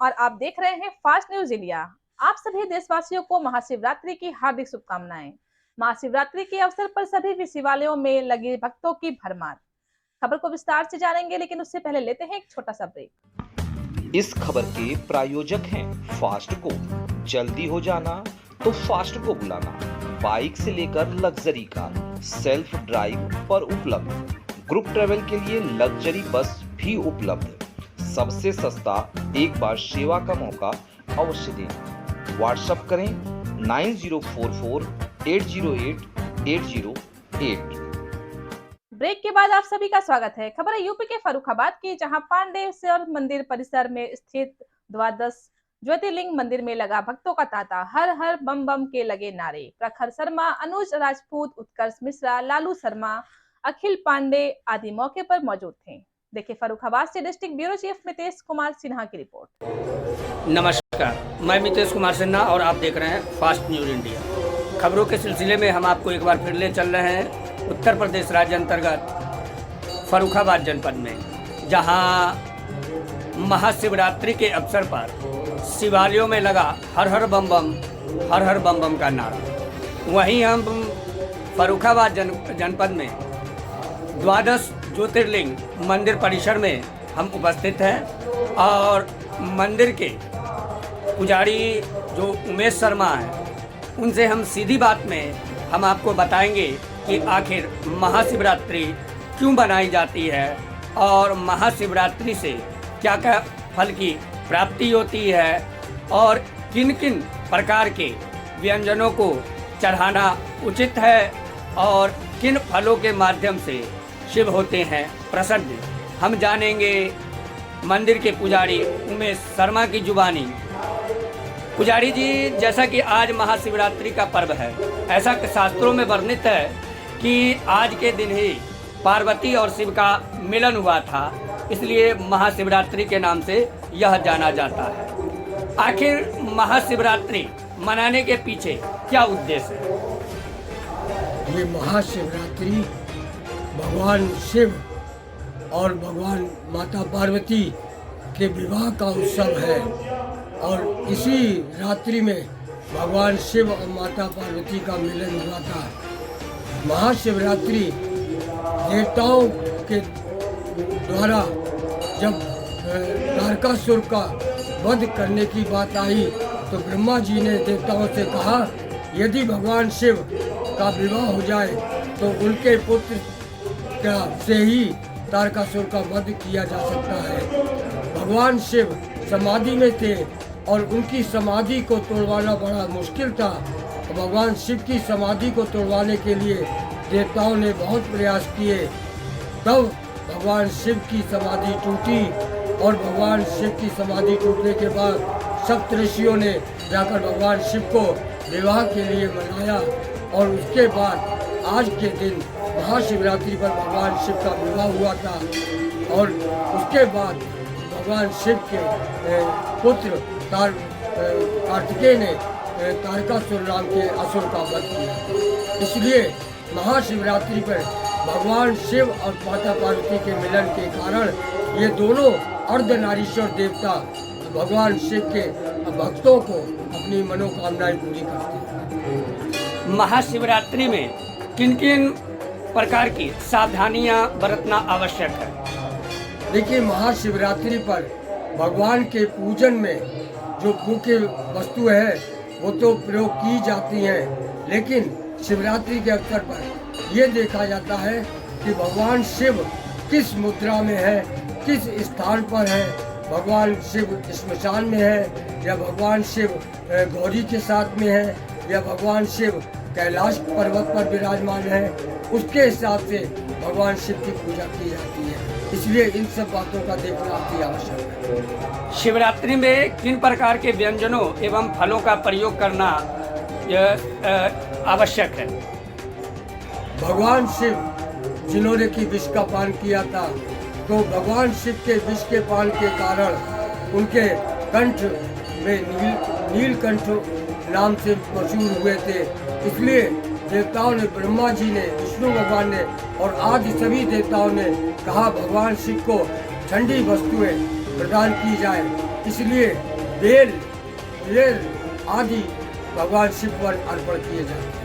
और आप देख रहे हैं फास्ट न्यूज इंडिया। आप सभी देशवासियों को महाशिवरात्रि की हार्दिक शुभकामनाएं। महाशिवरात्रि के अवसर पर सभी भी शिवालयों में लगे भक्तों की भरमार। खबर को विस्तार से जानेंगे, लेकिन उससे पहले लेते हैं एक छोटा सा ब्रेक। इस खबर के प्रायोजक हैं फास्ट को। जल्दी हो जाना तो फास्ट को बुलाना। बाइक से लेकर लग्जरी कार, सेल्फ ड्राइव पर उपलब्ध। ग्रुप ट्रेवल के लिए लग्जरी बस भी उपलब्ध। सबसे सस्ता एक बार सेवा का मौका अवश्य दें। व्हाट्सएप करें 9044808808। ब्रेक के बाद आप सभी का स्वागत है। खबर है यूपी के फर्रुखाबाद की, जहां पांडेश्वर मंदिर परिसर में स्थित द्वादश ज्योतिर्लिंग मंदिर में लगा भक्तों का तांता। हर हर बम बम के लगे नारे। प्रखर शर्मा, अनुज राजपूत, उत्कर्ष मिश्रा, लालू शर्मा, अखिल पांडे आदि मौके पर मौजूद थे। देखिए फर्रुखाबाद से district bureau chief Mitesh Kumar Sinha की रिपोर्ट। नमस्कार, मैं मितेश कुमार सिन्हा और आप देख रहे हैं फास्ट न्यूज इंडिया। खबरों के सिलसिले में हम आपको एक बार फिर ले चल रहे हैं उत्तर प्रदेश राज्य अंतर्गत फर्रुखाबाद जनपद में, जहां महाशिवरात्रि के अवसर पर शिवालयों में लगा हर हर बम बम का नारा। वहीं हम फर्रुखाबाद जनपद में द्वादश ज्योतिर्लिंग मंदिर परिसर में हम उपस्थित हैं और मंदिर के पुजारी जो उमेश शर्मा हैं, उनसे हम सीधी बात में हम आपको बताएंगे कि आखिर महाशिवरात्रि क्यों बनाई जाती है और महाशिवरात्रि से क्या क्या फल की प्राप्ति होती है और किन किन प्रकार के व्यंजनों को चढ़ाना उचित है और किन फलों के माध्यम से शिव होते हैं प्रसन्न। हम जानेंगे मंदिर के पुजारी उमेश शर्मा की जुबानी। पुजारी जी, जैसा कि आज महाशिवरात्रि का पर्व है, ऐसा शास्त्रों में वर्णित है कि आज के दिन ही पार्वती और शिव का मिलन हुआ था, इसलिए महाशिवरात्रि के नाम से यह जाना जाता है। आखिर महाशिवरात्रि मनाने के पीछे क्या उद्देश्य है? ये महाशिवरात्रि भगवान शिव और भगवान माता पार्वती के विवाह का उत्सव है और इसी रात्रि में भगवान शिव और माता पार्वती का मिलन हुआ था। महाशिवरात्रि देवताओं के द्वारा जब तारकासुर का वध करने की बात आई तो ब्रह्मा जी ने देवताओं से कहा, यदि भगवान शिव का विवाह हो जाए तो उनके पुत्र से ही तारकासुर का वध किया जा सकता है। भगवान शिव समाधि में थे और उनकी समाधि को तोड़वाना बड़ा मुश्किल था। भगवान शिव की समाधि को तोड़वाने के लिए देवताओं ने बहुत प्रयास किए, तब भगवान शिव की समाधि टूटी और भगवान शिव की समाधि टूटने के बाद सप्त ऋषियों ने जाकर भगवान शिव को विवाह के लिए मनाया और उसके बाद आज के दिन महाशिवरात्रि पर भगवान शिव का विवाह हुआ था और उसके बाद भगवान शिव के पुत्र कार्तिकेय ने तारकासुर नाम के असुर का वध किया। इसलिए महाशिवरात्रि पर भगवान शिव और माता पार्वती के मिलन के कारण ये दोनों अर्धनारीश्वर देवता भगवान शिव के भक्तों को अपनी मनोकामनाएं पूरी करते हैं। महाशिवरात्रि में किन किन प्रकार की सावधानियां बरतना आवश्यक है? देखिए, महाशिवरात्रि पर भगवान के पूजन में जो मुख्य वस्तु है वो तो प्रयोग की जाती हैं, लेकिन शिवरात्रि के अवसर पर यह देखा जाता है कि भगवान शिव किस मुद्रा में है, किस स्थान पर है। भगवान शिव श्मशान में है या भगवान शिव गौरी के साथ में है या भगवान शिव कैलाश पर्वत पर विराजमान है, उसके हिसाब से भगवान शिव की पूजा की जाती है। इसलिए इन सब बातों का देखना अति आवश्यक है। शिवरात्रि में किन प्रकार के व्यंजनों एवं फलों का प्रयोग करना आवश्यक है? भगवान शिव जिन्होंने की विष का पान किया था, तो भगवान शिव के विष के पान के कारण उनके कंठ में नीलकंठ नाम से मशहूर हुए थे। इसलिए देवताओं ने, ब्रह्मा जी ने, विष्णु भगवान ने और आदि सभी देवताओं ने कहा भगवान शिव को ठंडी वस्तुएं प्रदान की जाए इसलिए बेल बेल आदि भगवान शिव पर अर्पण किए जाते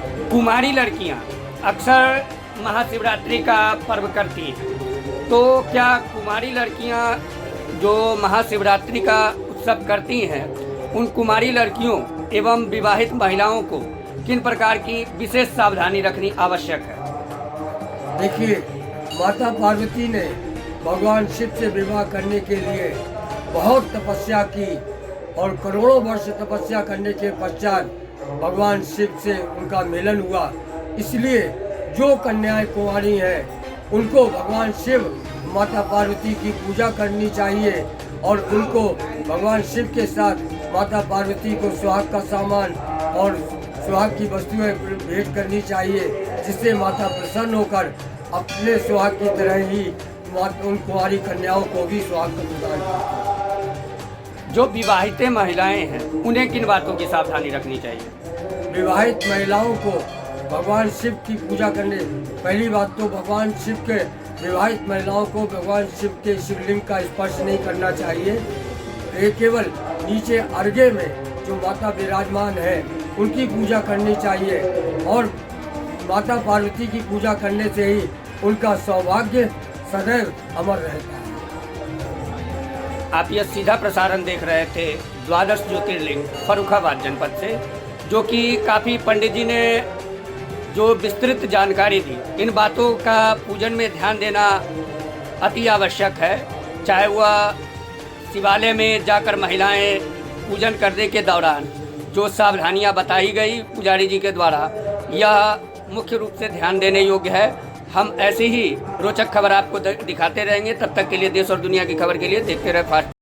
हैं। कुमारी लड़कियां अक्सर महाशिवरात्रि का पर्व करती हैं, तो क्या कुमारी लड़कियां जो महाशिवरात्रि का उत्सव करती हैं, उन कुमारी लड़कियों एवं विवाहित महिलाओं को किन प्रकार की विशेष सावधानी रखनी आवश्यक है? देखिए, माता पार्वती ने भगवान शिव से विवाह करने के लिए बहुत तपस्या की और करोड़ों वर्ष तपस्या करने के पश्चात भगवान शिव से उनका मिलन हुआ। इसलिए जो कन्याएं कुंवारी हैं उनको भगवान शिव माता पार्वती की पूजा करनी चाहिए और उनको भगवान शिव के साथ माता पार्वती को सुहाग का सामान और सुहाग की वस्तुएं भेंट करनी चाहिए, जिससे माता प्रसन्न होकर अपने सुहाग की तरह ही उन कुंवारी कन्याओं को भी सुहाग का प्रदान करती है। जो विवाहित महिलाएं हैं उन्हें किन बातों की सावधानी रखनी चाहिए? विवाहित महिलाओं को भगवान शिव की पूजा करने, पहली बात तो भगवान शिव के विवाहित महिलाओं को भगवान शिव के शिवलिंग का स्पर्श नहीं करना चाहिए। ये केवल नीचे अर्घ्य में जो माता विराजमान है उनकी पूजा करनी चाहिए और माता पार्वती की पूजा करने से ही उनका सौभाग्य सदैव अमर रहता है। आप यह सीधा प्रसारण देख रहे थे द्वादश ज्योतिर्लिंग फर्रुखाबाद जनपद से, जो कि काफ़ी पंडित जी ने जो विस्तृत जानकारी दी। इन बातों का पूजन में ध्यान देना अति आवश्यक है, चाहे वह शिवालय में जाकर महिलाएं पूजन करने के दौरान जो सावधानियां बताई गई पुजारी जी के द्वारा, यह मुख्य रूप से ध्यान देने योग्य है। हम ऐसी ही रोचक खबर आपको दिखाते रहेंगे। तब तक के लिए देश और दुनिया की खबर के लिए देखते रहे फास्ट।